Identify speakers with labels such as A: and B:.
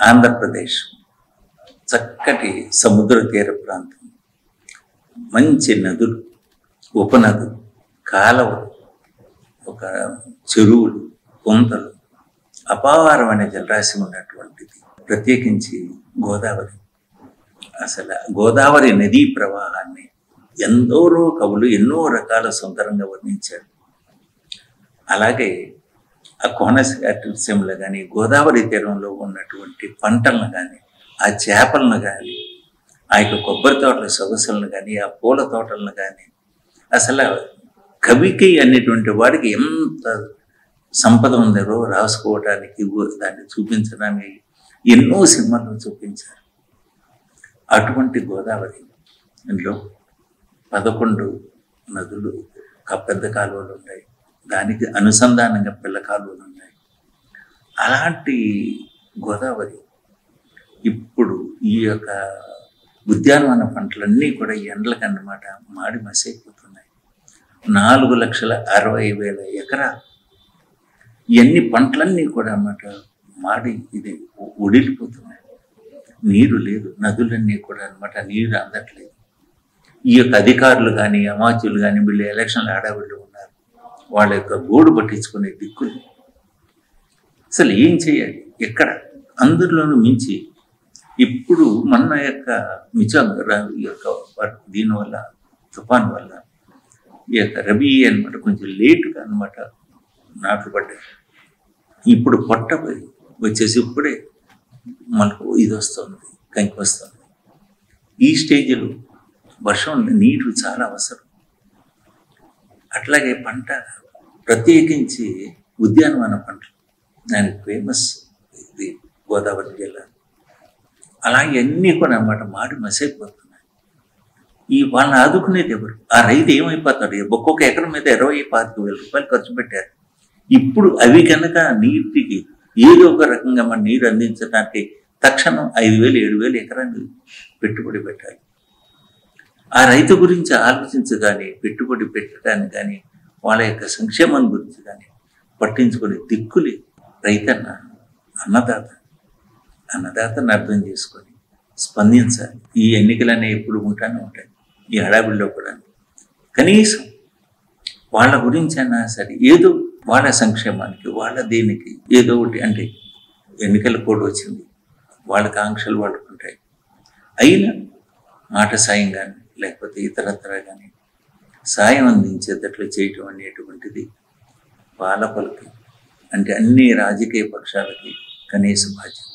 A: ఆంధ్రప్రదేశ్ చక్కటి సముద్ర తీర ప్రాంతం, మంచి నదులు, ఉపనదులు, కాలవలు, ఒక చెరువులు, కుంటలు, అపారమైన జలరాశి ఉన్నటువంటిది. ప్రత్యేకించి గోదావరి. అసలు గోదావరి నదీ ప్రవాహాన్ని ఎందరో కవులు ఎన్నో రకాల సుందరంగా వర్ణించారు. అలాగే ఆ కోనసీమలో కానీ గోదావరి తీరంలో ఉన్నటువంటి పంటలను కానీ, ఆ చేపలను కానీ, ఆ యొక్క కొబ్బరి తోటల సొగసులను కానీ, ఆ పూల తోటలను కానీ, అసలు కవికి అనేటువంటి వాడికి ఎంత సంపద ఉందో రాసుకోవడానికి, దాన్ని చూపించడానికి ఎన్నో సినిమాలను చూపించారు. అటువంటి గోదావరిలో 11 నదులు, పెద్ద కాలువలు ఉన్నాయి, దానికి అనుసంధానంగా పిల్ల కాలువలు ఉన్నాయి. అలాంటి గోదావరి ఇప్పుడు ఈ యొక్క ఉద్యానవన పంటలన్నీ కూడా ఎండలకన్నమాట మాడి మసైపోతున్నాయి. 4,60,000 ఎకరాలు ఇవన్నీ పంటలన్నీ కూడా అన్నమాట మాడి ఇది ఒడిలిపోతున్నాయి. నీరు లేదు, నదులన్నీ కూడా అన్నమాట నీరు అందట్లేదు. ఈ యొక్క అధికారులు కానీ, అమాత్యులు కానీ వీళ్ళు ఎలక్షన్లు ఆడవాళ్ళు ఉన్నారు, వాళ్ళ యొక్క గోడు పట్టించుకునే దిక్కులు. అసలు ఏం చేయాలి, ఎక్కడ? అందరిలోనూ మించి ఇప్పుడు మన యొక్క ఈ యొక్క దీనివల్ల, తుఫాన్ వల్ల ఈ యొక్క రబీ అనమాట కొంచెం లేటుగా అనమాట నాట్లు పడ్డాయి. ఇప్పుడు పొట్ట వచ్చేసి ఇప్పుడే మనకు ఇది వస్తుంది, కంకి వస్తుంది. ఈ స్టేజ్లో వర్షం నీరు చాలా అవసరం. అట్లాగే పంట, ప్రత్యేకించి ఉద్యానవన పంటలు, దానికి ఫేమస్ ఇది గోదావరి జిల్లా. అలాగే అన్నీ కూడా అన్నమాట మాడి మసైపోతున్నాయి. ఈ వాళ్ళని ఆదుకునేది ఎవరు? ఆ రైతు ఏమైపోతాడు? ఒక్కొక్క ఎకరం మీద 20-25 రూపాయలు ఖర్చు పెట్టారు. ఇప్పుడు అవి కనుక నీటికి ఏదో ఒక రకంగా మన నీరు అందించడానికి తక్షణం 5,000-7,000 ఎకరాన్ని పెట్టుబడి పెట్టాలి. ఆ రైతు గురించి ఆలోచించగానే, పెట్టుబడి పెట్టడానికి కానీ, వాళ్ళ యొక్క సంక్షేమం గురించి కానీ పట్టించుకునే దిక్కులే. రైతన్న అన్నదాతను అర్థం చేసుకొని స్పందించాలి. ఈ ఎన్నికలు అనేవి ఎప్పుడు ఉంటానే ఉంటాయి, ఈ హడావిడిలో కూడా. కనీసం వాళ్ళ గురించి అయినా సరే ఏదో వాళ్ళ సంక్షేమానికి, వాళ్ళ దేనికి ఏదో ఒకటి. అంటే ఎన్నికల కోడ్ వచ్చింది, వాళ్ళకి ఆంక్షలు వాళ్ళకు ఉంటాయి. అయినా మాట సాయం కానీ లేకపోతే ఇతరత్ర కానీ సాయం అందించేటట్లు చేయటం అనేటువంటిది పాలకులకి, అంటే అన్ని రాజకీయ పక్షాలకి కనీస బాధ్యత.